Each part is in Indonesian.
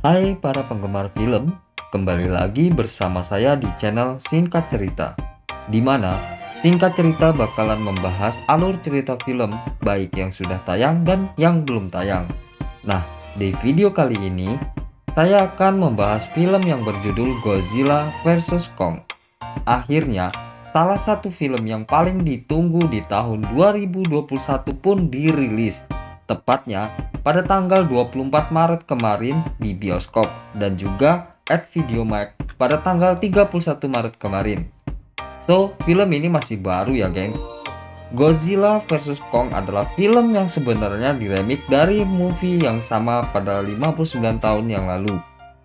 Hai para penggemar film, kembali lagi bersama saya di channel Singkat Cerita, di mana Singkat Cerita bakalan membahas alur cerita film, baik yang sudah tayang dan yang belum tayang. Nah, di video kali ini, saya akan membahas film yang berjudul Godzilla vs Kong. Akhirnya, salah satu film yang paling ditunggu di tahun 2021 pun dirilis, tepatnya pada tanggal 24 Maret kemarin di bioskop dan juga at Videomax pada tanggal 31 Maret kemarin. So, film ini masih baru ya gengs. Godzilla vs Kong adalah film yang sebenarnya diremake dari movie yang sama pada 59 tahun yang lalu.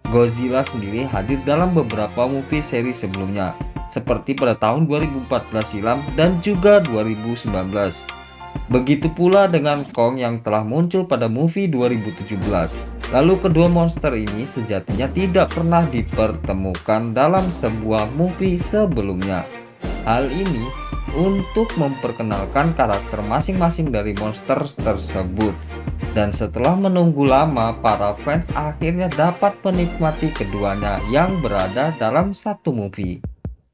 Godzilla sendiri hadir dalam beberapa movie seri sebelumnya, seperti pada tahun 2014 silam dan juga 2019. Begitu pula dengan Kong yang telah muncul pada movie 2017. Lalu kedua monster ini sejatinya tidak pernah dipertemukan dalam sebuah movie sebelumnya. Hal ini untuk memperkenalkan karakter masing-masing dari monster tersebut. Dan setelah menunggu lama, para fans akhirnya dapat menikmati keduanya yang berada dalam satu movie.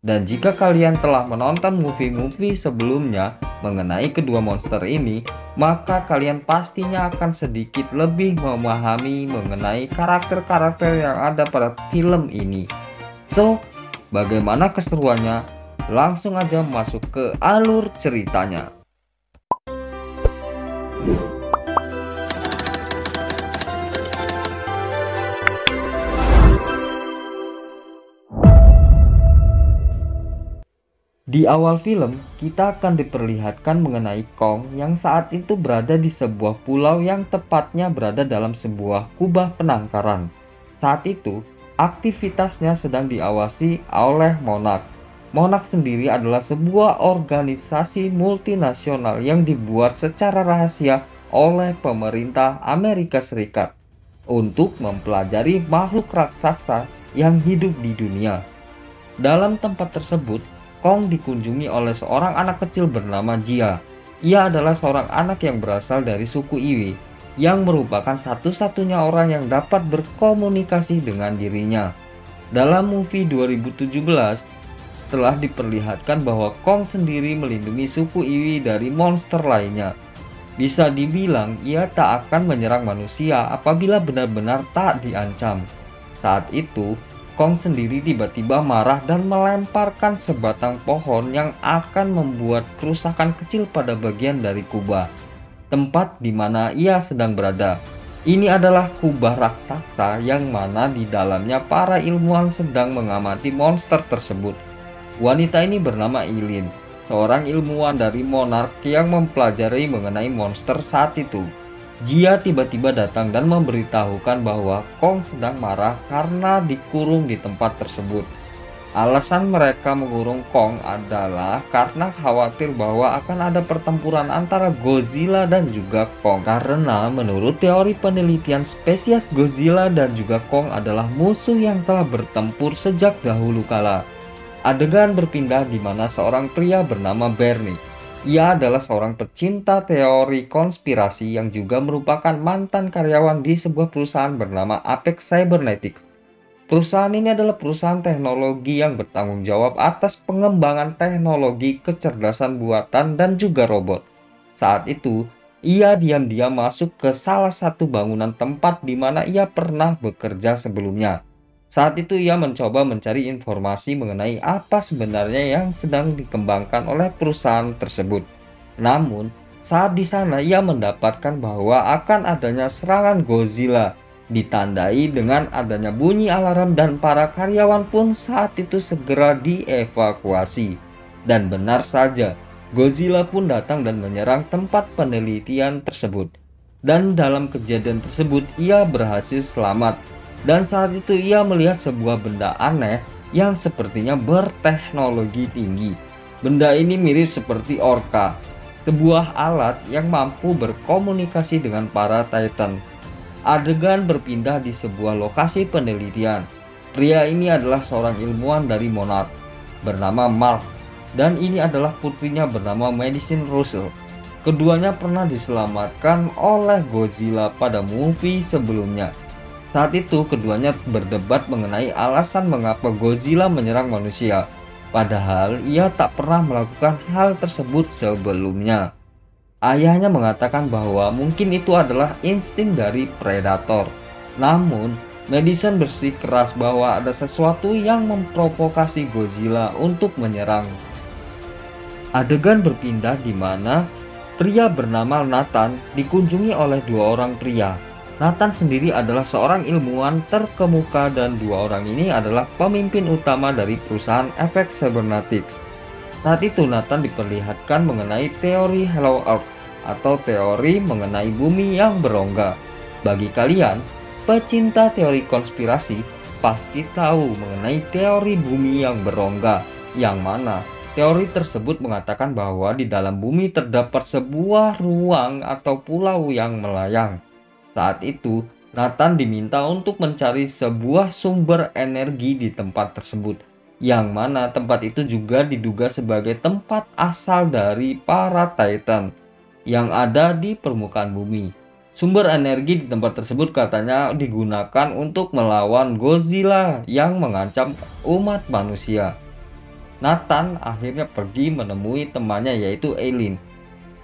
Dan jika kalian telah menonton movie-movie sebelumnya mengenai kedua monster ini, maka kalian pastinya akan sedikit lebih memahami mengenai karakter-karakter yang ada pada film ini. So, bagaimana keseruannya? Langsung aja masuk ke alur ceritanya. Di awal film, kita akan diperlihatkan mengenai Kong yang saat itu berada di sebuah pulau yang tepatnya berada dalam sebuah kubah penangkaran. Saat itu, aktivitasnya sedang diawasi oleh Monarch. Monarch sendiri adalah sebuah organisasi multinasional yang dibuat secara rahasia oleh pemerintah Amerika Serikat untuk mempelajari makhluk raksasa yang hidup di dunia. Dalam tempat tersebut, Kong dikunjungi oleh seorang anak kecil bernama Jia. Ia adalah seorang anak yang berasal dari suku Iwi, yang merupakan satu-satunya orang yang dapat berkomunikasi dengan dirinya. Dalam movie 2017, telah diperlihatkan bahwa Kong sendiri melindungi suku Iwi dari monster lainnya. Bisa dibilang ia tak akan menyerang manusia apabila benar-benar tak diancam. Saat itu, Kong sendiri tiba-tiba marah dan melemparkan sebatang pohon yang akan membuat kerusakan kecil pada bagian dari kubah, tempat di mana ia sedang berada. Ini adalah kubah raksasa yang mana di dalamnya para ilmuwan sedang mengamati monster tersebut. Wanita ini bernama Eileen, seorang ilmuwan dari Monarch yang mempelajari mengenai monster saat itu. Jia tiba-tiba datang dan memberitahukan bahwa Kong sedang marah karena dikurung di tempat tersebut. Alasan mereka mengurung Kong adalah karena khawatir bahwa akan ada pertempuran antara Godzilla dan juga Kong. Karena menurut teori penelitian, spesies Godzilla dan juga Kong adalah musuh yang telah bertempur sejak dahulu kala. Adegan berpindah di mana seorang pria bernama Bernie. Ia adalah seorang pecinta teori konspirasi yang juga merupakan mantan karyawan di sebuah perusahaan bernama Apex Cybernetics. Perusahaan ini adalah perusahaan teknologi yang bertanggung jawab atas pengembangan teknologi kecerdasan buatan dan juga robot. Saat itu, ia diam-diam masuk ke salah satu bangunan tempat di mana ia pernah bekerja sebelumnya. Saat itu ia mencoba mencari informasi mengenai apa sebenarnya yang sedang dikembangkan oleh perusahaan tersebut. Namun, saat di sana ia mendapatkan bahwa akan adanya serangan Godzilla, ditandai dengan adanya bunyi alarm dan para karyawan pun saat itu segera dievakuasi. Dan benar saja, Godzilla pun datang dan menyerang tempat penelitian tersebut. Dan dalam kejadian tersebut ia berhasil selamat. Dan saat itu ia melihat sebuah benda aneh yang sepertinya berteknologi tinggi. Benda ini mirip seperti orca, sebuah alat yang mampu berkomunikasi dengan para Titan. Adegan berpindah di sebuah lokasi penelitian. Pria ini adalah seorang ilmuwan dari Monarch bernama Mark, dan ini adalah putrinya bernama Madison Russell. Keduanya pernah diselamatkan oleh Godzilla pada movie sebelumnya. Saat itu keduanya berdebat mengenai alasan mengapa Godzilla menyerang manusia, padahal ia tak pernah melakukan hal tersebut sebelumnya. Ayahnya mengatakan bahwa mungkin itu adalah insting dari predator. Namun, Madison bersikeras bahwa ada sesuatu yang memprovokasi Godzilla untuk menyerang. Adegan berpindah di mana pria bernama Nathan dikunjungi oleh dua orang pria. Nathan sendiri adalah seorang ilmuwan terkemuka dan dua orang ini adalah pemimpin utama dari perusahaan efek cybernetics. Saat itu Nathan diperlihatkan mengenai teori Hello Earth atau teori mengenai bumi yang berongga. Bagi kalian, pecinta teori konspirasi pasti tahu mengenai teori bumi yang berongga, yang mana teori tersebut mengatakan bahwa di dalam bumi terdapat sebuah ruang atau pulau yang melayang. Saat itu, Nathan diminta untuk mencari sebuah sumber energi di tempat tersebut, yang mana tempat itu juga diduga sebagai tempat asal dari para Titan yang ada di permukaan bumi. Sumber energi di tempat tersebut katanya digunakan untuk melawan Godzilla yang mengancam umat manusia. Nathan akhirnya pergi menemui temannya yaitu Eileen.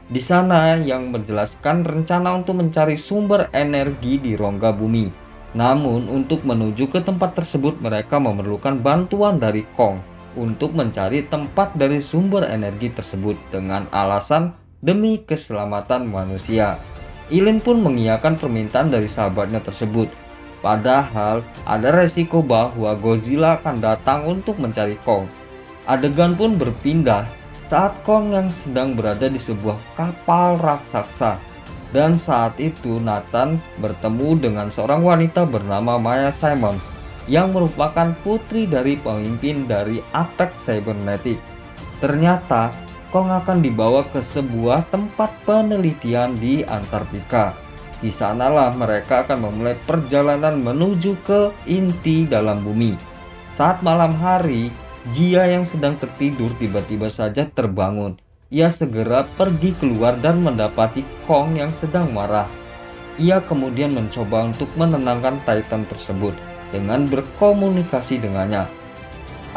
Di sana yang menjelaskan rencana untuk mencari sumber energi di rongga bumi. Namun untuk menuju ke tempat tersebut mereka memerlukan bantuan dari Kong untuk mencari tempat dari sumber energi tersebut dengan alasan demi keselamatan manusia. Eileen pun mengiyakan permintaan dari sahabatnya tersebut. Padahal ada resiko bahwa Godzilla akan datang untuk mencari Kong. Adegan pun berpindah saat Kong yang sedang berada di sebuah kapal raksasa. Dan saat itu Nathan bertemu dengan seorang wanita bernama Maya Simons yang merupakan putri dari pemimpin dari Apex Cybernetics. Ternyata Kong akan dibawa ke sebuah tempat penelitian di Antartika. Di sanalah mereka akan memulai perjalanan menuju ke inti dalam bumi. Saat malam hari, Jia yang sedang tertidur tiba-tiba saja terbangun. Ia segera pergi keluar dan mendapati Kong yang sedang marah. Ia kemudian mencoba untuk menenangkan Titan tersebut dengan berkomunikasi dengannya.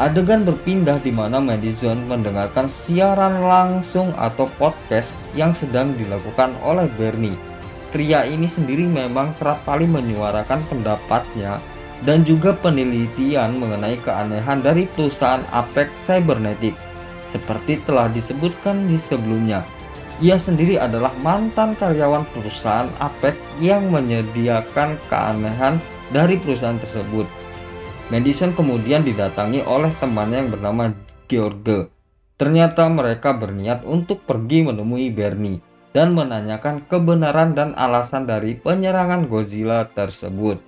Adegan berpindah di mana Madison mendengarkan siaran langsung atau podcast yang sedang dilakukan oleh Bernie. Pria ini sendiri memang kerap kali menyuarakan pendapatnya dan juga penelitian mengenai keanehan dari perusahaan Apex Cybernetics. Seperti telah disebutkan di sebelumnya, ia sendiri adalah mantan karyawan perusahaan Apex yang menyediakan keanehan dari perusahaan tersebut. Madison kemudian didatangi oleh temannya yang bernama George. Ternyata mereka berniat untuk pergi menemui Bernie dan menanyakan kebenaran dan alasan dari penyerangan Godzilla tersebut.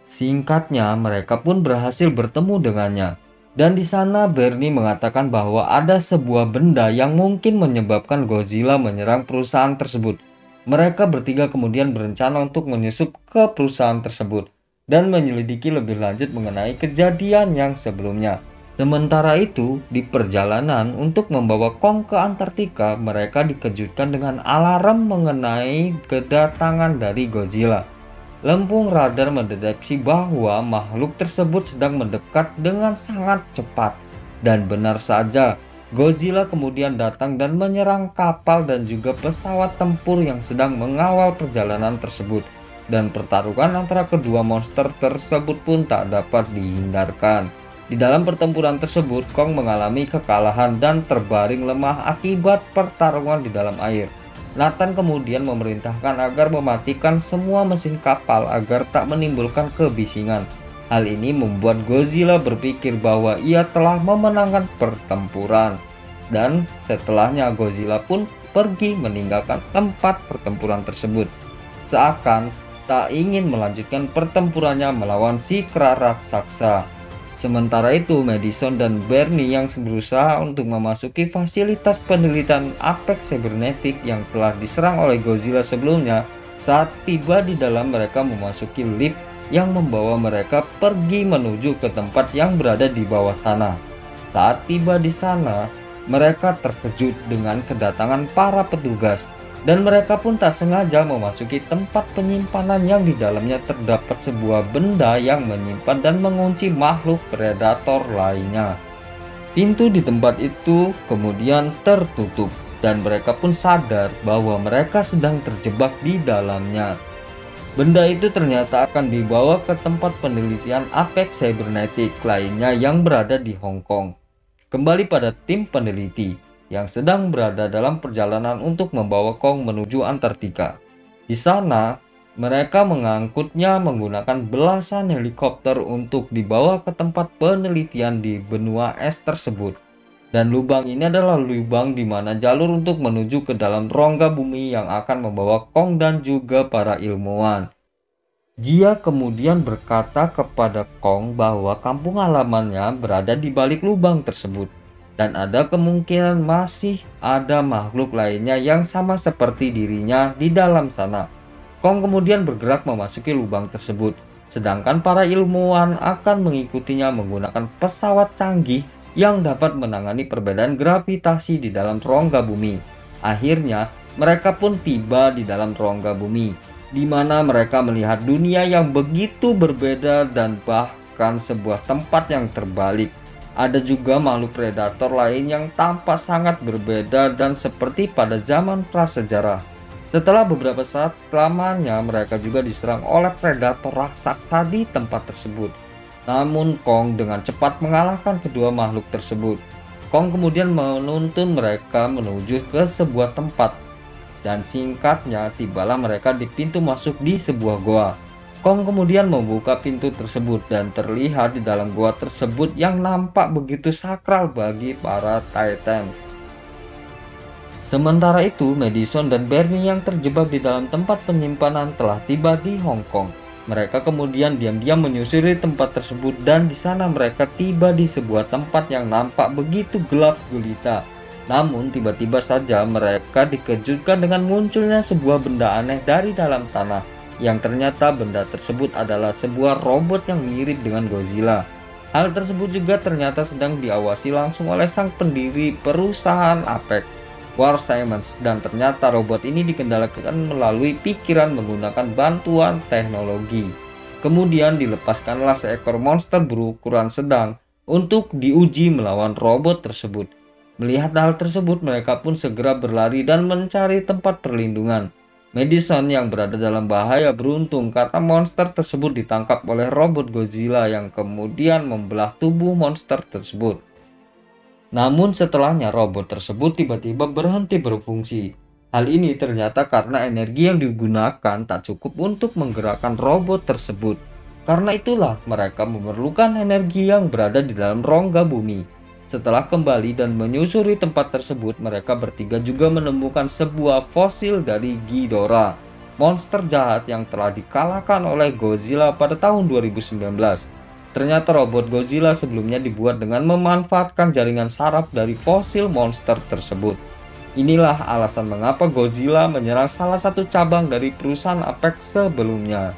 Singkatnya, mereka pun berhasil bertemu dengannya. Dan di sana Bernie mengatakan bahwa ada sebuah benda yang mungkin menyebabkan Godzilla menyerang perusahaan tersebut. Mereka bertiga kemudian berencana untuk menyusup ke perusahaan tersebut dan menyelidiki lebih lanjut mengenai kejadian yang sebelumnya. Sementara itu, di perjalanan untuk membawa Kong ke Antartika, mereka dikejutkan dengan alarm mengenai kedatangan dari Godzilla. Lempung radar mendeteksi bahwa makhluk tersebut sedang mendekat dengan sangat cepat. Dan benar saja, Godzilla kemudian datang dan menyerang kapal dan juga pesawat tempur yang sedang mengawal perjalanan tersebut. Dan pertarungan antara kedua monster tersebut pun tak dapat dihindarkan. Di dalam pertempuran tersebut, Kong mengalami kekalahan dan terbaring lemah akibat pertarungan di dalam air. Nathan kemudian memerintahkan agar mematikan semua mesin kapal agar tak menimbulkan kebisingan. Hal ini membuat Godzilla berpikir bahwa ia telah memenangkan pertempuran. Dan setelahnya Godzilla pun pergi meninggalkan tempat pertempuran tersebut. Seakan tak ingin melanjutkan pertempurannya melawan si kera raksasa. Sementara itu, Madison dan Bernie yang berusaha untuk memasuki fasilitas penelitian Apex Cybernetics yang telah diserang oleh Godzilla sebelumnya. Saat tiba di dalam, mereka memasuki lift yang membawa mereka pergi menuju ke tempat yang berada di bawah tanah. Saat tiba di sana, mereka terkejut dengan kedatangan para petugas. Dan mereka pun tak sengaja memasuki tempat penyimpanan yang di dalamnya terdapat sebuah benda yang menyimpan dan mengunci makhluk predator lainnya. Pintu di tempat itu kemudian tertutup dan mereka pun sadar bahwa mereka sedang terjebak di dalamnya. Benda itu ternyata akan dibawa ke tempat penelitian Apex Cybernetic lainnya yang berada di Hong Kong. Kembali pada tim peneliti yang sedang berada dalam perjalanan untuk membawa Kong menuju Antartika. Di sana, mereka mengangkutnya menggunakan belasan helikopter untuk dibawa ke tempat penelitian di benua es tersebut. Dan lubang ini adalah lubang di mana jalur untuk menuju ke dalam rongga bumi yang akan membawa Kong dan juga para ilmuwan. Dia kemudian berkata kepada Kong bahwa kampung halamannya berada di balik lubang tersebut. Dan ada kemungkinan masih ada makhluk lainnya yang sama seperti dirinya di dalam sana. Kong kemudian bergerak memasuki lubang tersebut, sedangkan para ilmuwan akan mengikutinya menggunakan pesawat canggih yang dapat menangani perbedaan gravitasi di dalam rongga bumi. Akhirnya, mereka pun tiba di dalam rongga bumi, di mana mereka melihat dunia yang begitu berbeda dan bahkan sebuah tempat yang terbalik. Ada juga makhluk predator lain yang tampak sangat berbeda dan seperti pada zaman prasejarah. Setelah beberapa saat lamanya mereka juga diserang oleh predator raksasa di tempat tersebut. Namun Kong dengan cepat mengalahkan kedua makhluk tersebut. Kong kemudian menuntun mereka menuju ke sebuah tempat. Dan singkatnya tibalah mereka di pintu masuk di sebuah goa. Kong kemudian membuka pintu tersebut dan terlihat di dalam goa tersebut yang nampak begitu sakral bagi para Titan. Sementara itu, Madison dan Bernie yang terjebak di dalam tempat penyimpanan telah tiba di Hong Kong. Mereka kemudian diam-diam menyusuri tempat tersebut dan di sana mereka tiba di sebuah tempat yang nampak begitu gelap gulita. Namun tiba-tiba saja mereka dikejutkan dengan munculnya sebuah benda aneh dari dalam tanah. Yang ternyata benda tersebut adalah sebuah robot yang mirip dengan Godzilla. Hal tersebut juga ternyata sedang diawasi langsung oleh sang pendiri perusahaan Apex, Ward Simmons, dan ternyata robot ini dikendalikan melalui pikiran menggunakan bantuan teknologi. Kemudian dilepaskanlah seekor monster berukuran sedang untuk diuji melawan robot tersebut. Melihat hal tersebut, mereka pun segera berlari dan mencari tempat perlindungan. Madison yang berada dalam bahaya beruntung karena monster tersebut ditangkap oleh robot Godzilla yang kemudian membelah tubuh monster tersebut. Namun setelahnya robot tersebut tiba-tiba berhenti berfungsi. Hal ini ternyata karena energi yang digunakan tak cukup untuk menggerakkan robot tersebut. Karena itulah mereka memerlukan energi yang berada di dalam rongga bumi. Setelah kembali dan menyusuri tempat tersebut, mereka bertiga juga menemukan sebuah fosil dari Ghidorah, monster jahat yang telah dikalahkan oleh Godzilla pada tahun 2019. Ternyata robot Godzilla sebelumnya dibuat dengan memanfaatkan jaringan saraf dari fosil monster tersebut. Inilah alasan mengapa Godzilla menyerang salah satu cabang dari perusahaan Apex sebelumnya.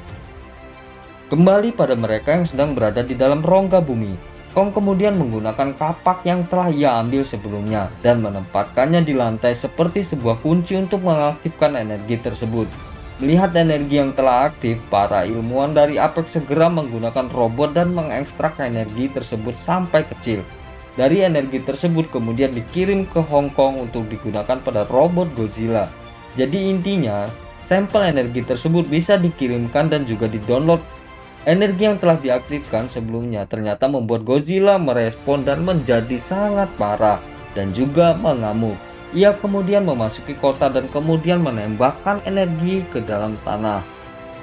Kembali pada mereka yang sedang berada di dalam rongga bumi. Kong kemudian menggunakan kapak yang telah ia ambil sebelumnya dan menempatkannya di lantai seperti sebuah kunci untuk mengaktifkan energi tersebut. Melihat energi yang telah aktif, para ilmuwan dari Apex segera menggunakan robot dan mengekstrak energi tersebut sampai kecil. Dari energi tersebut kemudian dikirim ke Hong Kong untuk digunakan pada robot Godzilla. Jadi intinya, sampel energi tersebut bisa dikirimkan dan juga didownload. Energi yang telah diaktifkan sebelumnya ternyata membuat Godzilla merespon dan menjadi sangat parah dan juga mengamuk. Ia kemudian memasuki kota dan kemudian menembakkan energi ke dalam tanah.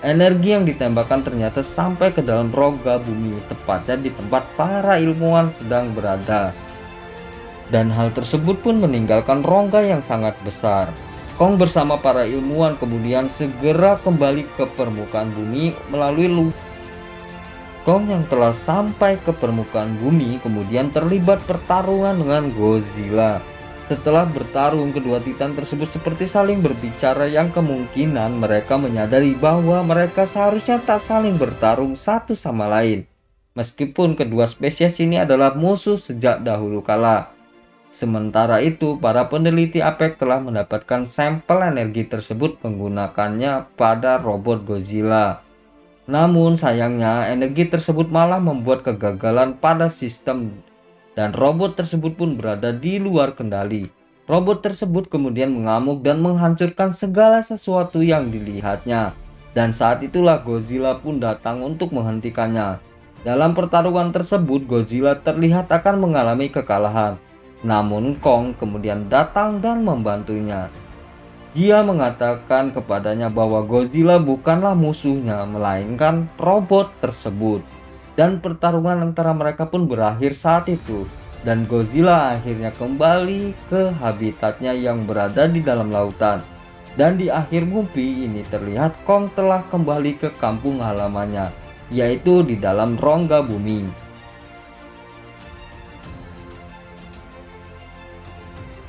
Energi yang ditembakkan ternyata sampai ke dalam rongga bumi, tepatnya di tempat para ilmuwan sedang berada. Dan hal tersebut pun meninggalkan rongga yang sangat besar. Kong bersama para ilmuwan kemudian segera kembali ke permukaan bumi melalui Kong yang telah sampai ke permukaan bumi kemudian terlibat pertarungan dengan Godzilla. Setelah bertarung, kedua titan tersebut seperti saling berbicara yang kemungkinan mereka menyadari bahwa mereka seharusnya tak saling bertarung satu sama lain. Meskipun kedua spesies ini adalah musuh sejak dahulu kala. Sementara itu, para peneliti APEC telah mendapatkan sampel energi tersebut menggunakannya pada robot Godzilla. Namun sayangnya, energi tersebut malah membuat kegagalan pada sistem dan robot tersebut pun berada di luar kendali. Robot tersebut kemudian mengamuk dan menghancurkan segala sesuatu yang dilihatnya. Dan saat itulah Godzilla pun datang untuk menghentikannya. Dalam pertarungan tersebut, Godzilla terlihat akan mengalami kekalahan. Namun Kong kemudian datang dan membantunya. Dia mengatakan kepadanya bahwa Godzilla bukanlah musuhnya, melainkan robot tersebut. Dan pertarungan antara mereka pun berakhir saat itu. Dan Godzilla akhirnya kembali ke habitatnya yang berada di dalam lautan. Dan di akhir mimpi ini terlihat Kong telah kembali ke kampung halamannya, yaitu di dalam rongga bumi.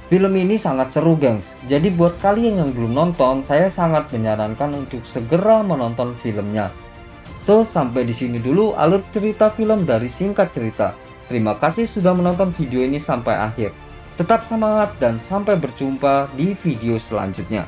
Film ini sangat seru gengs, jadi buat kalian yang belum nonton, saya sangat menyarankan untuk segera menonton filmnya. So, sampai di sini dulu alur cerita film dari Singkat Cerita. Terima kasih sudah menonton video ini sampai akhir. Tetap semangat dan sampai berjumpa di video selanjutnya.